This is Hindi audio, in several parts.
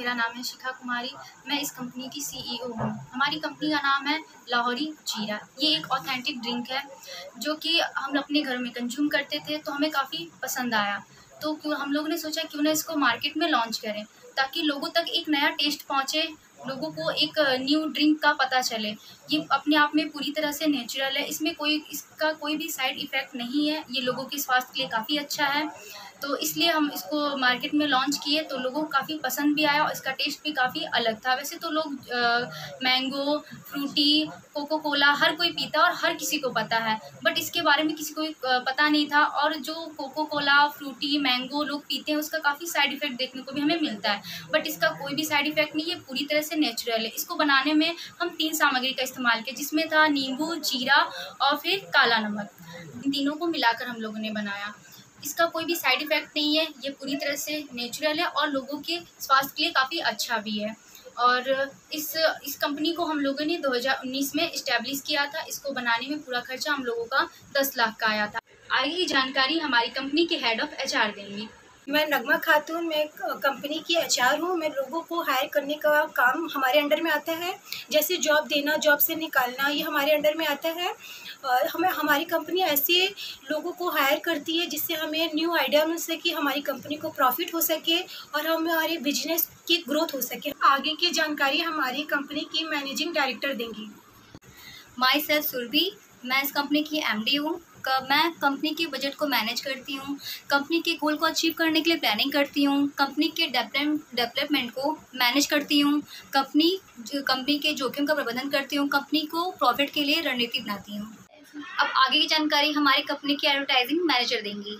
मेरा नाम है शिखा कुमारी। मैं इस कंपनी की सीईओ हूँ। हमारी कंपनी का नाम है लाहौरी जीरा। ये एक ऑथेंटिक ड्रिंक है जो कि हम अपने घर में कंज्यूम करते थे, तो हमें काफ़ी पसंद आया। तो क्यों हम लोगों ने सोचा क्यों ना इसको मार्केट में लॉन्च करें, ताकि लोगों तक एक नया टेस्ट पहुँचे, लोगों को एक न्यू ड्रिंक का पता चले। ये अपने आप में पूरी तरह से नेचुरल है, इसका कोई भी साइड इफ़ेक्ट नहीं है। ये लोगों के स्वास्थ्य के लिए काफ़ी अच्छा है, तो इसलिए हम इसको मार्केट में लॉन्च किए, तो लोगों को काफ़ी पसंद भी आया और इसका टेस्ट भी काफ़ी अलग था। वैसे तो लोग मैंगो, फ्रूटी, कोको कोला हर कोई पीता है और हर किसी को पता है, बट इसके बारे में किसी को पता नहीं था। और जो कोको कोला, फ्रूटी, मैंगो लोग पीते हैं उसका काफ़ी साइड इफ़ेक्ट देखने को भी हमें मिलता है, बट इसका कोई भी साइड इफ़ेक्ट नहीं है, पूरी तरह से नेचुरल है। इसको बनाने में हम 3 सामग्री का इस्तेमाल किया, जिसमें था नींबू, जीरा और फिर काला नमक। इन तीनों को मिलाकर हम लोगों ने बनाया। इसका कोई भी साइड इफ़ेक्ट नहीं है, ये पूरी तरह से नेचुरल है और लोगों के स्वास्थ्य के लिए काफ़ी अच्छा भी है। और इस कंपनी को हम लोगों ने 2019 में इस्टेब्लिश किया था। इसको बनाने में पूरा खर्चा हम लोगों का 10 लाख का आया था। आगे की जानकारी हमारी कंपनी के हेड ऑफ़ एचआर देंगी। मैं नगमा खातून, मैं कंपनी की एचआर हूँ। मैं लोगों को हायर करने का काम हमारे अंडर में आता है, जैसे जॉब देना, जॉब से निकालना, ये हमारे अंडर में आता है। और हमारी कंपनी ऐसे लोगों को हायर करती है जिससे हमें न्यू आइडिया मिल सके, हमारी कंपनी को प्रॉफिट हो सके और हमारे बिजनेस की ग्रोथ हो सके। आगे की जानकारी हमारी कंपनी की मैनेजिंग डायरेक्टर देंगी। माई सेल्फ सुरभि, मैं इस कंपनी की एमडी हूँ। मैं कंपनी के बजट को मैनेज करती हूँ, कंपनी के गोल को अचीव करने के लिए प्लानिंग करती हूँ, कंपनी के डेवलपमेंट को मैनेज करती हूँ, कंपनी के जोखिम का प्रबंधन करती हूँ, कंपनी को प्रॉफिट के लिए रणनीति बनाती हूँ। अब आगे की जानकारी हमारी कंपनी की एडवर्टाइजिंग मैनेजर देंगी।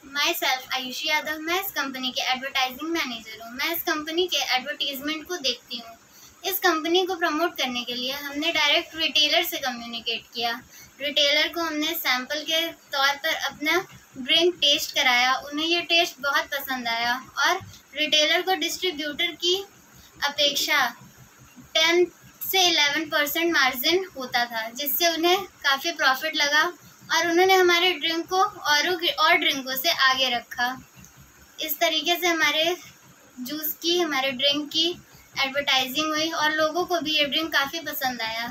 माई सेल्फ आयुषी यादव, मैं इस कंपनी के एडवर्टाइजिंग मैनेजर हूँ। मैं इस कंपनी के एडवर्टीजमेंट को देखती हूँ। इस कंपनी को प्रमोट करने के लिए हमने डायरेक्ट रिटेलर से कम्युनिकेट किया। रिटेलर को हमने सैंपल के तौर पर अपना ड्रिंक टेस्ट कराया, उन्हें ये टेस्ट बहुत पसंद आया और रिटेलर को डिस्ट्रीब्यूटर की अपेक्षा 10 से 11% मार्जिन होता था, जिससे उन्हें काफ़ी प्रॉफिट लगा और उन्होंने हमारे ड्रिंक को और ड्रिंकों से आगे रखा। इस तरीके से हमारे जूस की, हमारे ड्रिंक की एडवर्टाइजिंग हुई और लोगों को भी ये ड्रिंक काफ़ी पसंद आया।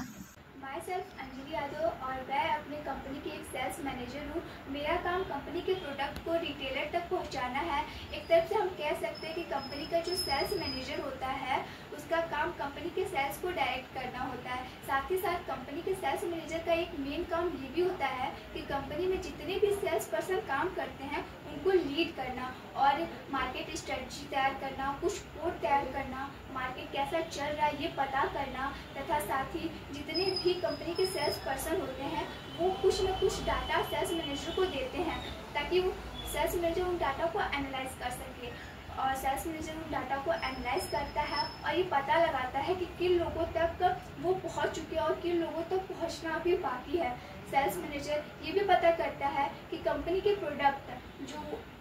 माई सेल्फ अंजलि यादव और मैं अपनी कंपनी की एक सेल्स मैनेजर हूँ। मेरा काम कंपनी के प्रोडक्ट को रिटेलर तक पहुँचाना है। एक तरफ से हम कह सकते हैं कि कंपनी का जो सेल्स मैनेजर होता है उसका काम कंपनी के सेल्स को डायरेक्ट करना होता है। साथ ही साथ कंपनी के सेल्स मैनेजर का एक मेन काम ये भी होता है कि कंपनी में जितने भी सेल्स पर्सन काम करते हैं उनको लीड करना और मार्केट स्ट्रेटजी तैयार करना, कुछ कोड तैयार करना, मार्केट कैसा चल रहा है ये पता करना, तथा साथ ही जितने भी कंपनी के सेल्स पर्सन होते हैं वो कुछ न कुछ डाटा सेल्स मैनेजर को देते हैं, ताकि वो सेल्स मैनेजर उन डाटा को एनालाइज कर सके। और सेल्स मैनेजर उन डाटा को एनालाइज करता है और ये पता लगाता है कि किन लोगों तक वो पहुंच चुके हैं और किन लोगों तक पहुंचना भी बाकी है। सेल्स मैनेजर ये भी पता करता है कि कंपनी के प्रोडक्ट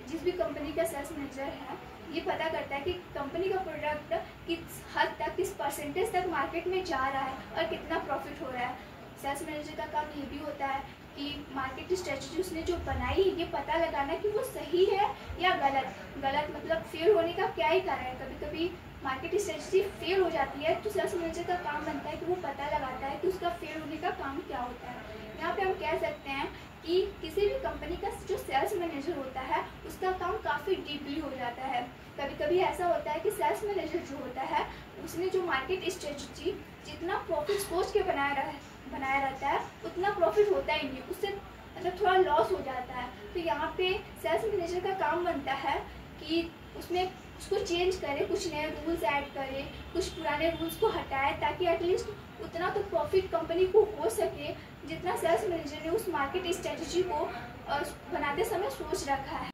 जिस भी कंपनी का सेल्स मैनेजर है ये पता करता है कि कंपनी का प्रोडक्ट किस हद तक, किस परसेंटेज तक मार्केट में जा रहा है और कितना प्रॉफिट हो रहा है। सेल्स मैनेजर का काम ये भी होता है कि मार्केट स्ट्रेटजी उसने जो बनाई ये पता लगाना कि वो सही है या गलत मतलब फेल होने का क्या ही कारण है। कभी कभी मार्केट स्ट्रेटजी फेल हो जाती है तो सेल्स मैनेजर का काम बनता है कि वो पता लगाता है कि उसका फेल होने का काम क्या होता है। यहाँ पे हम कह सकते हैं कि किसी भी कंपनी का जो सेल्स मैनेजर होता है उसका काम काफ़ी डीपली हो जाता है। कभी कभी ऐसा होता है कि सेल्स मैनेजर जो होता है उसने जो मार्केट स्ट्रेटजी जितना प्रॉफिट सोच के बनाया रहता है उतना प्रॉफिट होता ही नहीं, उससे मतलब थोड़ा लॉस हो जाता है। तो यहाँ पे सेल्स मैनेजर का काम बनता है कि उसको चेंज करे, कुछ नए रूल्स ऐड करे, कुछ पुराने रूल्स को हटाए, ताकि एटलीस्ट उतना तो प्रॉफिट कंपनी को हो सके जितना सेल्स मैनेजर ने उस मार्केट स्ट्रेटजी को बनाते समय सोच रखा है।